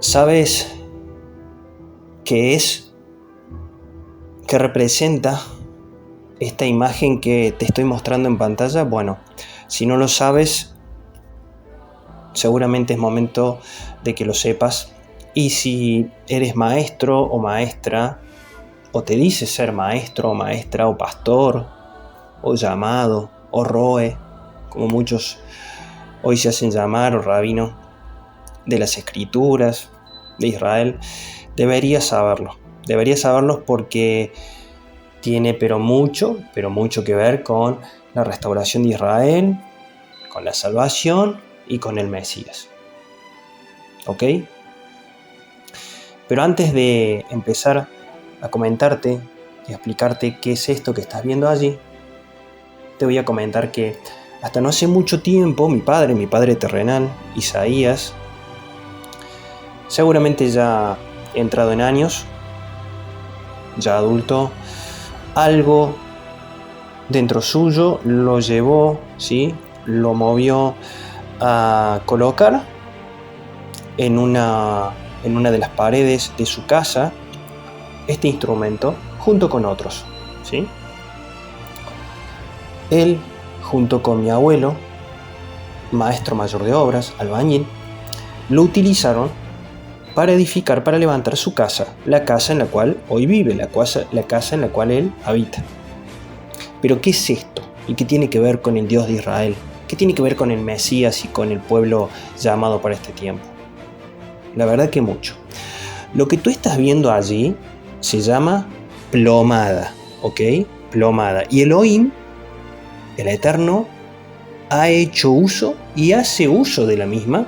¿Sabes qué es? ¿Qué representa esta imagen que te estoy mostrando en pantalla? Bueno, si no lo sabes, seguramente es momento de que lo sepas. Y si eres maestro o maestra, o te dices ser maestro o maestra, o pastor, o llamado, o roe, como muchos hoy se hacen llamar, o rabino de las escrituras de Israel, deberías saberlo. Deberías saberlo porque tiene pero mucho que ver con la restauración de Israel, con la salvación y con el Mesías. ¿Ok? Pero antes de empezar a comentarte y a explicarte qué es esto que estás viendo allí, te voy a comentar que hasta no hace mucho tiempo mi padre terrenal, Isaías, seguramente ya entrado en años, ya adulto, algo dentro suyo lo llevó, ¿sí? Lo movió a colocar en una de las paredes de su casa este instrumento junto con otros, ¿sí? Él, junto con mi abuelo, maestro mayor de obras, albañil, lo utilizaron para edificar, para levantar su casa, la casa en la cual hoy vive, la casa en la cual él habita. Pero ¿qué es esto? ¿Y qué tiene que ver con el Dios de Israel? ¿Qué tiene que ver con el Mesías y con el pueblo llamado para este tiempo? La verdad que mucho. Lo que tú estás viendo allí se llama plomada, ¿ok? Plomada. Y Elohim, el Eterno, ha hecho uso y hace uso de la misma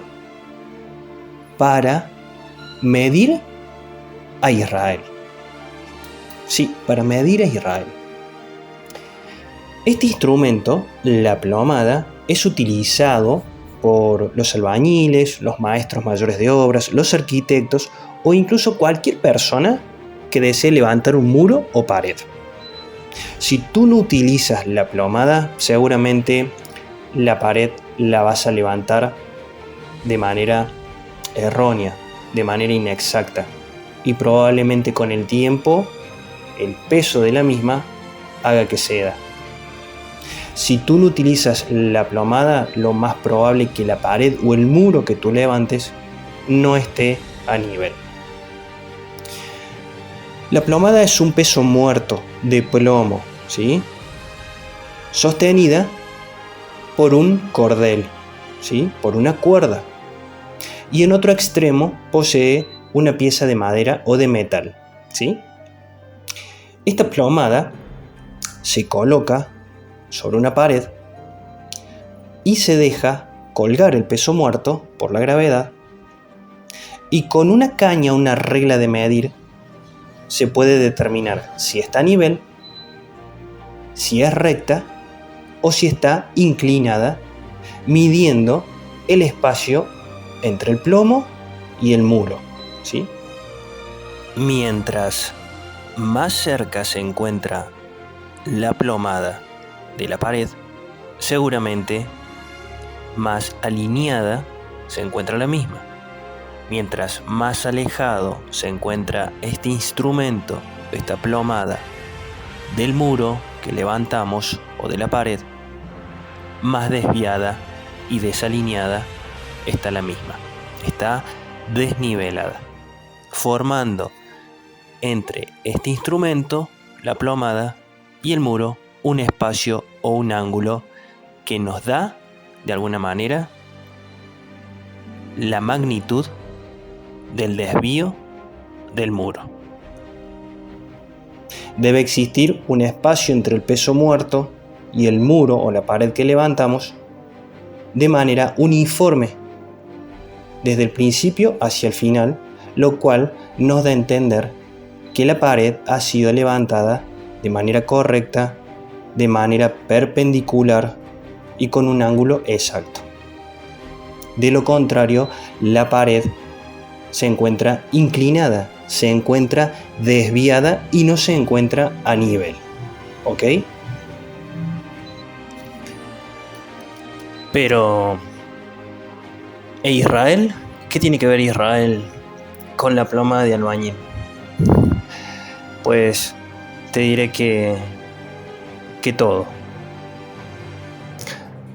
para medir a Israel. Sí, para medir a Israel. Este instrumento, la plomada, es utilizado por los albañiles, los maestros mayores de obras, los arquitectos o incluso cualquier persona que desee levantar un muro o pared. Si tú no utilizas la plomada, seguramente la pared la vas a levantar de manera errónea, de manera inexacta, y probablemente con el tiempo el peso de la misma haga que ceda. Si tú no utilizas la plomada, lo más probable es que la pared o el muro que tú levantes no esté a nivel. La plomada es un peso muerto de plomo, ¿sí? Sostenida por un cordel, ¿sí? Por una cuerda. Y en otro extremo posee una pieza de madera o de metal, ¿sí? Esta plomada se coloca sobre una pared y se deja colgar el peso muerto por la gravedad, y con una caña, una regla de medir, se puede determinar si está a nivel, si es recta o si está inclinada, midiendo el espacio entre el plomo y el muro, ¿sí? Mientras más cerca se encuentra la plomada de la pared, seguramente más alineada se encuentra la misma. Mientras más alejado se encuentra este instrumento, esta plomada, del muro que levantamos o de la pared, más desviada y desalineada está la misma. Está desnivelada, formando entre este instrumento, la plomada, y el muro un espacio o un ángulo que nos da, de alguna manera, la magnitud del desvío del muro. Debe existir un espacio entre el peso muerto y el muro o la pared que levantamos de manera uniforme, desde el principio hacia el final, lo cual nos da a entender que la pared ha sido levantada de manera correcta, de manera perpendicular y con un ángulo exacto. De lo contrario, la pared se encuentra inclinada, se encuentra desviada y no se encuentra a nivel. ¿Ok? Pero ¿e Israel? ¿Qué tiene que ver Israel con la plomada de albañil? Pues te diré que todo.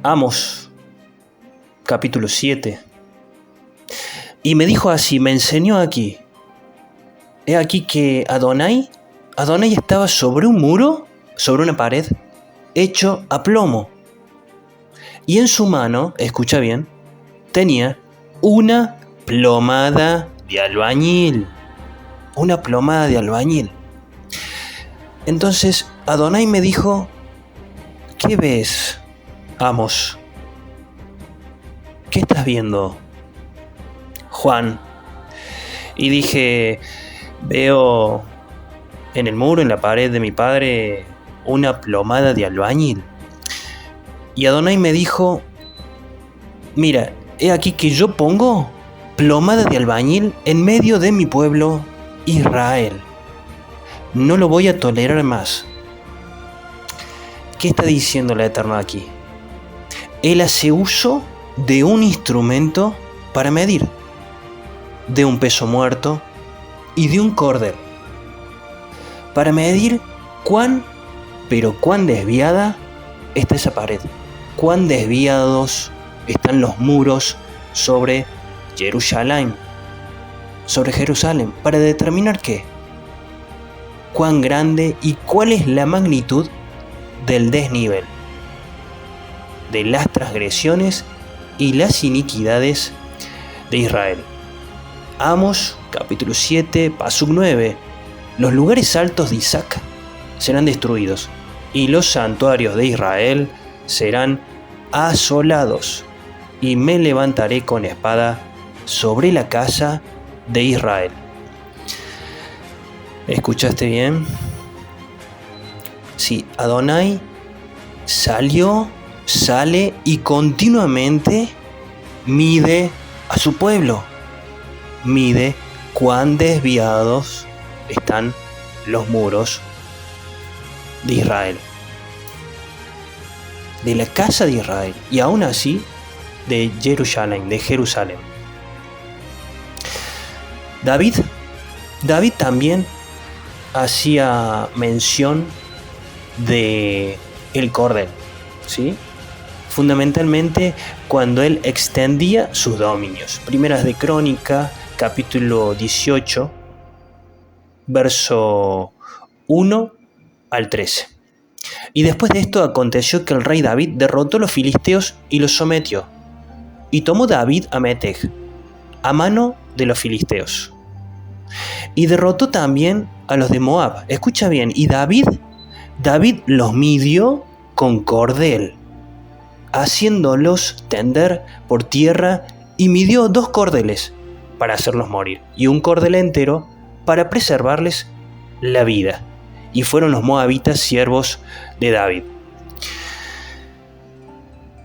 Amos, capítulo 7. Y me dijo así, me enseñó aquí. He aquí que Adonai estaba sobre un muro, sobre una pared, hecho a plomo. Y en su mano, escucha bien, tenía una plomada de albañil. Una plomada de albañil. Entonces Adonai me dijo, ¿qué ves, Amos? ¿Qué estás viendo, Juan? Y dije, veo en el muro, en la pared de mi padre, una plomada de albañil. Y Adonai me dijo, mira, he aquí que yo pongo plomada de albañil en medio de mi pueblo Israel. No lo voy a tolerar más. ¿Qué está diciendo la Eterna aquí? Él hace uso de un instrumento para medir, de un peso muerto y de un cordel, para medir cuán desviada está esa pared, cuán desviados están los muros sobre Jerusalén, para determinar qué, cuán grande y cuál es la magnitud del desnivel, de las transgresiones y las iniquidades de Israel. Amos, capítulo 7, pasuk 9. Los lugares altos de Isaac serán destruidos, y los santuarios de Israel serán asolados, y me levantaré con espada sobre la casa de Israel. ¿Escuchaste bien? Sí, Adonai sale y continuamente mide a su pueblo. Mide cuán desviados están los muros de Israel, de la casa de Israel, y aún así de Jerusalén. David también hacía mención de el cordel, ¿sí? Fundamentalmente cuando él extendía sus dominios. Primeras de Crónica, capítulo 18, verso 1 al 13. Y después de esto aconteció que el rey David derrotó a los filisteos y los sometió. Y tomó David a Meteg, a mano de los filisteos. Y derrotó también a los de Moab. Escucha bien, y David los midió con cordel, haciéndolos tender por tierra, y midió 2 cordeles para hacerlos morir, y un cordel entero para preservarles la vida. Y fueron los moabitas siervos de David.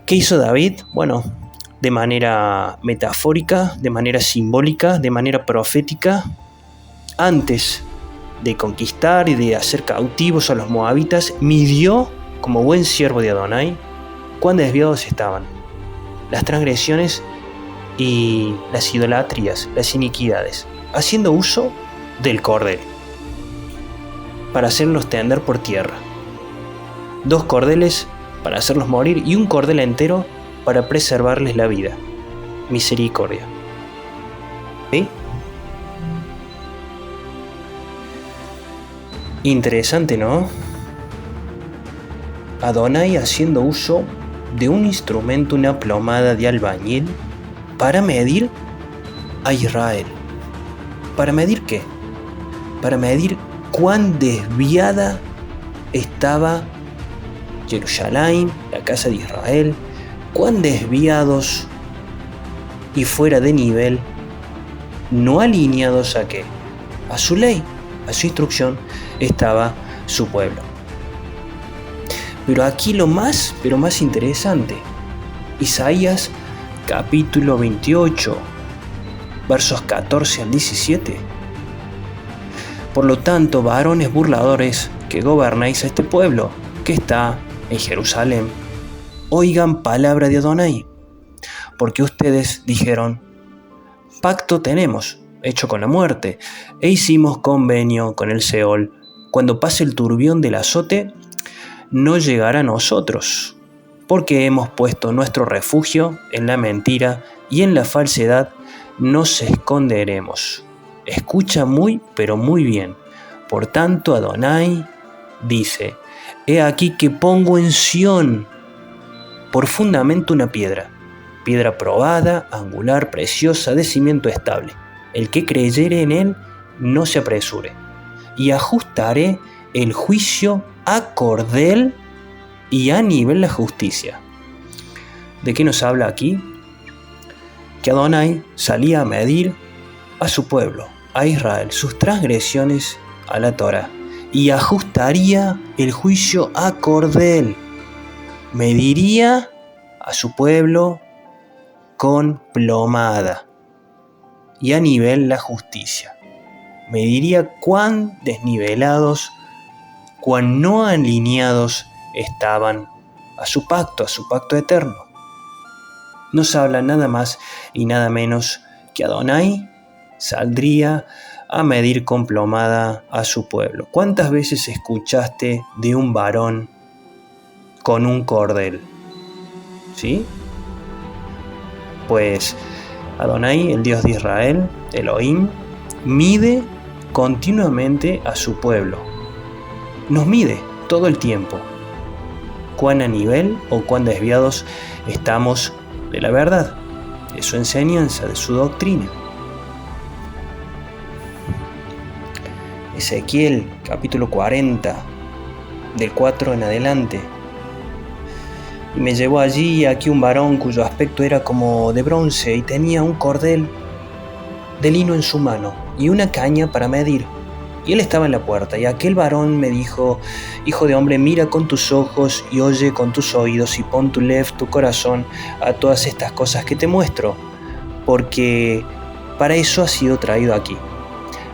¿Qué hizo David? Bueno, de manera metafórica, de manera simbólica, de manera profética, antes de conquistar y de hacer cautivos a los moabitas, midió, como buen siervo de Adonai, cuán desviados estaban, las transgresiones y las idolatrías, las iniquidades, haciendo uso del cordel para hacerlos tender por tierra. 2 cordeles para hacerlos morir y un cordel entero para preservarles la vida. Misericordia. ¿Sí? Interesante, ¿no? Adonai haciendo uso de un instrumento, una plomada de albañil, para medir a Israel. ¿Para medir qué? Para medir cuán desviada estaba Jerusalén, la casa de Israel, cuán desviados y fuera de nivel, no alineados a qué, a su ley, a su instrucción, estaba su pueblo. Pero aquí lo más interesante, Isaías capítulo 28, versos 14 al 17. Por lo tanto, varones burladores que gobernáis a este pueblo que está en Jerusalén, oigan palabra de Adonai, porque ustedes dijeron: pacto tenemos hecho con la muerte, e hicimos convenio con el Seol. Cuando pase el turbión del azote, no llegará a nosotros, porque hemos puesto nuestro refugio en la mentira y en la falsedad nos esconderemos. Escucha muy, pero muy bien. Por tanto, Adonai dice: He aquí que pongo en Sión por fundamento una piedra probada, angular, preciosa, de cimiento estable. El que creyere en él, no se apresure. Y ajustaré el juicio a cordel y a nivel la justicia. ¿De qué nos habla aquí? Que Adonai salía a medir a su pueblo, a Israel, sus transgresiones a la Torá, y ajustaría el juicio a cordel. Mediría a su pueblo con plomada y a nivel la justicia. Mediría cuán desnivelados, cuán no alineados estaban a su pacto eterno. Nos habla nada más y nada menos que Adonai saldría a medir con plomada a su pueblo. ¿Cuántas veces escuchaste de un varón con un cordel? ¿Sí? Pues Adonai, el Dios de Israel, Elohim, mide continuamente a su pueblo. Nos mide todo el tiempo. Cuán a nivel o cuán desviados estamos de la verdad, de su enseñanza, de su doctrina. Ezequiel, capítulo 40, del 4 en adelante. Y me llevó allí aquí un varón cuyo aspecto era como de bronce y tenía un cordel de lino en su mano y una caña para medir. Y él estaba en la puerta, y aquel varón me dijo: Hijo de hombre, mira con tus ojos y oye con tus oídos y pon tu lev, tu corazón, a todas estas cosas que te muestro, porque para eso has sido traído aquí.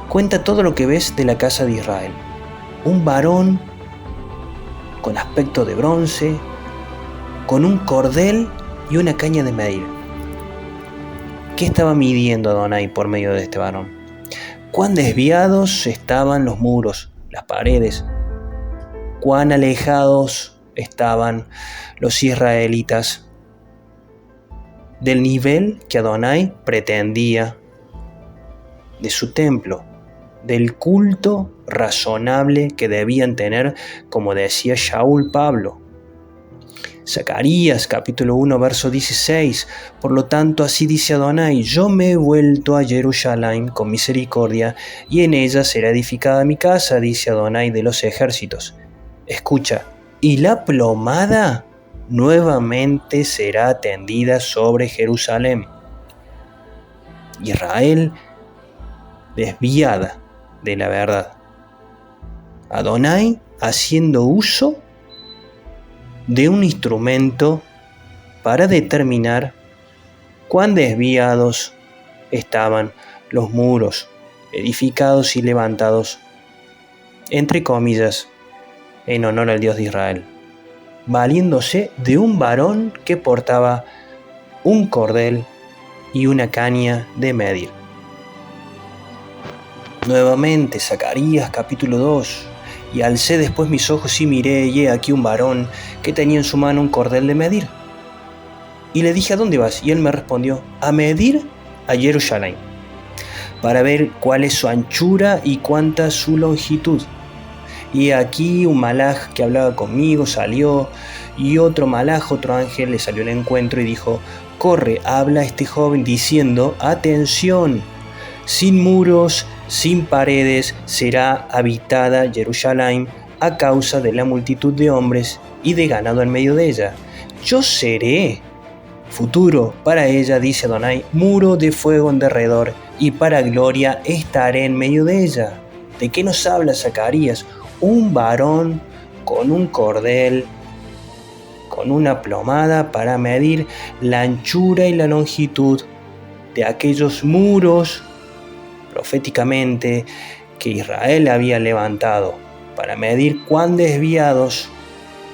Cuenta todo lo que ves de la casa de Israel. Un varón con aspecto de bronce, con un cordel y una caña de medir. ¿Qué estaba midiendo Adonai por medio de este varón? Cuán desviados estaban los muros, las paredes, cuán alejados estaban los israelitas del nivel que Adonai pretendía de su templo, del culto razonable que debían tener, como decía Shaul Pablo. Zacarías capítulo 1 verso 16: Por lo tanto así dice Adonai: Yo me he vuelto a Jerusalén con misericordia, y en ella será edificada mi casa, dice Adonai de los ejércitos. Escucha: y la plomada nuevamente será tendida sobre Jerusalén. Israel desviada de la verdad. Adonai haciendo uso de un instrumento para determinar cuán desviados estaban los muros edificados y levantados, entre comillas, en honor al Dios de Israel, valiéndose de un varón que portaba un cordel y una caña de medir. Nuevamente, Zacarías capítulo 2: Y alcé después mis ojos y miré, y he aquí un varón que tenía en su mano un cordel de medir. Y le dije: ¿A dónde vas? Y él me respondió: a medir a Jerusalén, para ver cuál es su anchura y cuánta su longitud. Y aquí un malaj que hablaba conmigo salió, y otro malaj, otro ángel, le salió al encuentro y dijo: corre, habla a este joven diciendo: atención, sin muros, sin paredes será habitada Jerusalén a causa de la multitud de hombres y de ganado en medio de ella. Yo seré futuro para ella, dice Adonai, muro de fuego en derredor, y para gloria estaré en medio de ella. ¿De qué nos habla Zacarías? Un varón con un cordel, con una plomada para medir la anchura y la longitud de aquellos muros proféticamente que Israel había levantado, para medir cuán desviados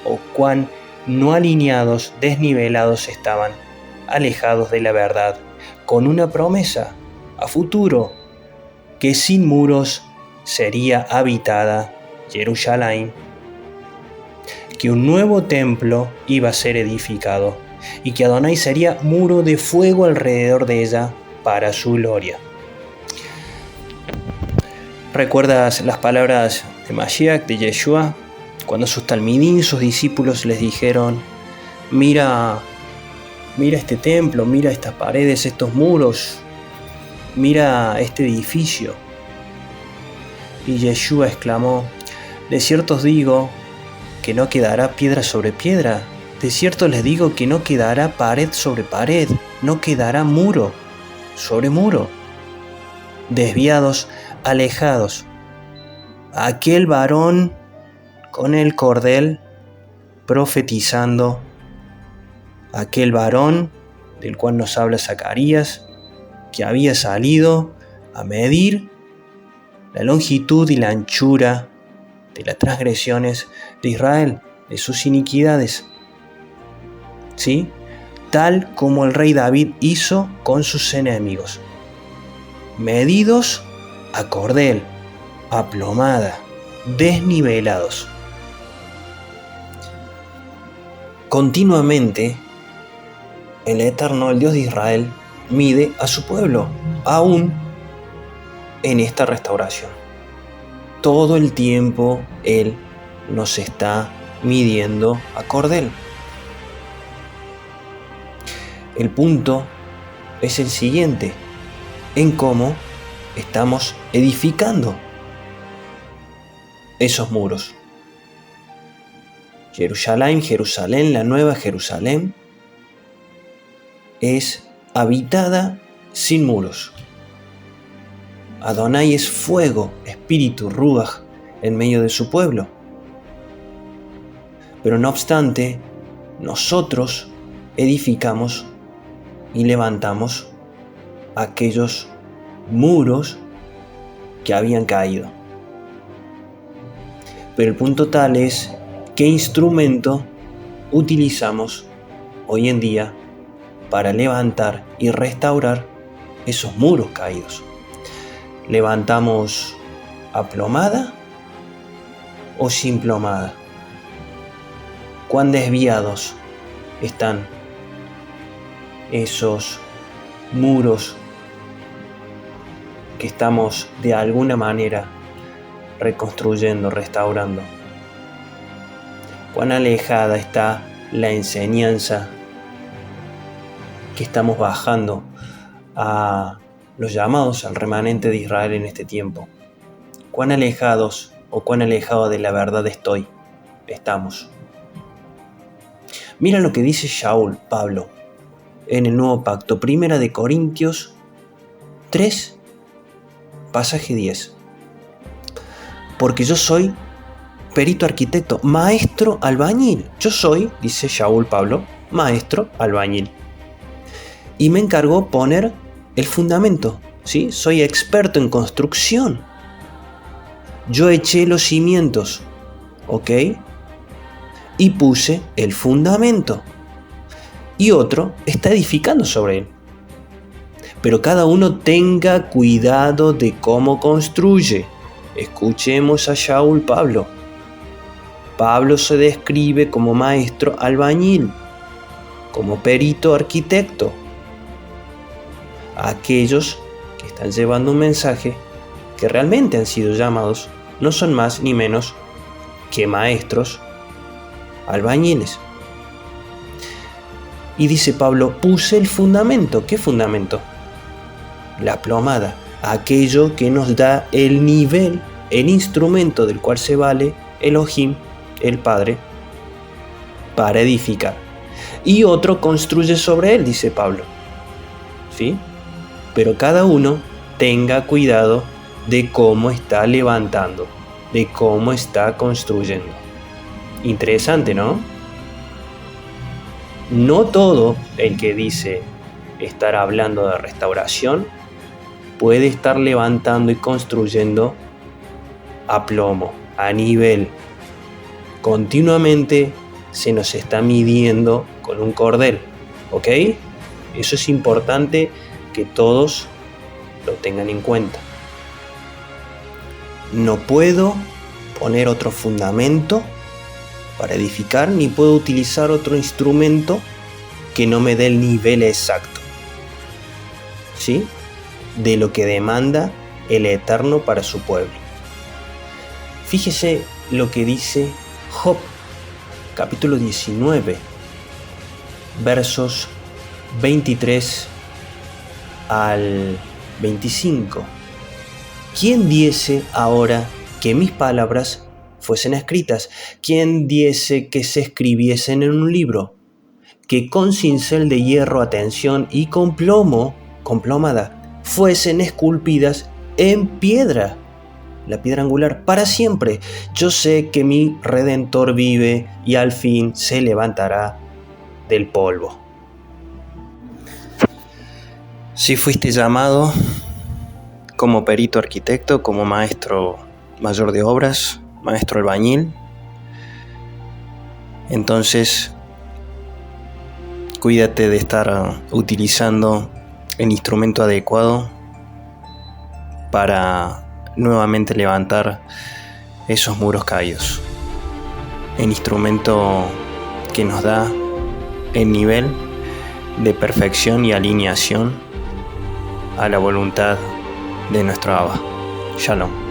o cuán no alineados, desnivelados estaban, alejados de la verdad, con una promesa a futuro que sin muros sería habitada Jerusalén, que un nuevo templo iba a ser edificado y que Adonai sería muro de fuego alrededor de ella para su gloria. ¿Recuerdas las palabras de Mashiach, de Yeshua, cuando sus talmidín, sus discípulos les dijeron: mira este templo, mira estas paredes, estos muros, mira este edificio? Y Yeshua exclamó: de cierto os digo que no quedará piedra sobre piedra, de cierto les digo que no quedará pared sobre pared, no quedará muro sobre muro. Desviados, alejados. Aquel varón con el cordel profetizando, aquel varón del cual nos habla Zacarías, que había salido a medir la longitud y la anchura de las transgresiones de Israel, de sus iniquidades. ¿Sí? Tal como el rey David hizo con sus enemigos. Medidos a cordel, a plomada, desnivelados. Continuamente, el Eterno, el Dios de Israel, mide a su pueblo, aún en esta restauración. Todo el tiempo Él nos está midiendo a cordel. El punto es el siguiente, en cómo estamos edificando esos muros. Jerusalén, la nueva Jerusalén, es habitada sin muros. Adonai es fuego, espíritu, ruach, en medio de su pueblo. Pero no obstante, nosotros edificamos y levantamos aquellos muros que habían caído. Pero el punto tal es qué instrumento utilizamos hoy en día para levantar y restaurar esos muros caídos. ¿Levantamos a plomada o sin plomada? ¿Cuán desviados están esos muros que estamos de alguna manera reconstruyendo, restaurando? ¿Cuán alejada está la enseñanza que estamos bajando a los llamados al remanente de Israel en este tiempo? ¿Cuán alejados o cuán alejado de la verdad estamos? Mira lo que dice Shaul, Pablo, en el Nuevo Pacto, 1 de Corintios 3, pasaje 10. Porque yo soy perito arquitecto, maestro albañil. Yo soy, dice Shaul Pablo, maestro albañil. Y me encargó poner el fundamento, ¿sí? Soy experto en construcción. Yo eché los cimientos, ¿ok? Y puse el fundamento. Y otro está edificando sobre él. Pero cada uno tenga cuidado de cómo construye. Escuchemos a Shaul Pablo. Pablo se describe como maestro albañil, como perito arquitecto. Aquellos que están llevando un mensaje que realmente han sido llamados no son más ni menos que maestros albañiles. Y dice Pablo, puse el fundamento. ¿Qué fundamento? La plomada, aquello que nos da el nivel, el instrumento del cual se vale Elohim, el Padre, para edificar. Y otro construye sobre él, dice Pablo. ¿Sí? Pero cada uno tenga cuidado de cómo está levantando, de cómo está construyendo. Interesante, ¿no? No todo el que dice estar hablando de restauración puede estar levantando y construyendo a plomo, a nivel. Continuamente se nos está midiendo con un cordel, ¿ok? Eso es importante que todos lo tengan en cuenta. No puedo poner otro fundamento para edificar, ni puedo utilizar otro instrumento que no me dé el nivel exacto, ¿sí?, de lo que demanda el Eterno para su pueblo. Fíjese lo que dice Job, capítulo 19, versos 23 al 25. ¿Quién diese ahora que mis palabras fuesen escritas? ¿Quién diese que se escribiesen en un libro? Que con cincel de hierro, atención, y con plomo, con plomada, fuesen esculpidas en piedra, la piedra angular, para siempre. Yo sé que mi Redentor vive y al fin se levantará del polvo. Si fuiste llamado como perito arquitecto, como maestro mayor de obras, maestro albañil, entonces cuídate de estar utilizando el instrumento adecuado para nuevamente levantar esos muros caídos. El instrumento que nos da el nivel de perfección y alineación a la voluntad de nuestro Abba. Shalom.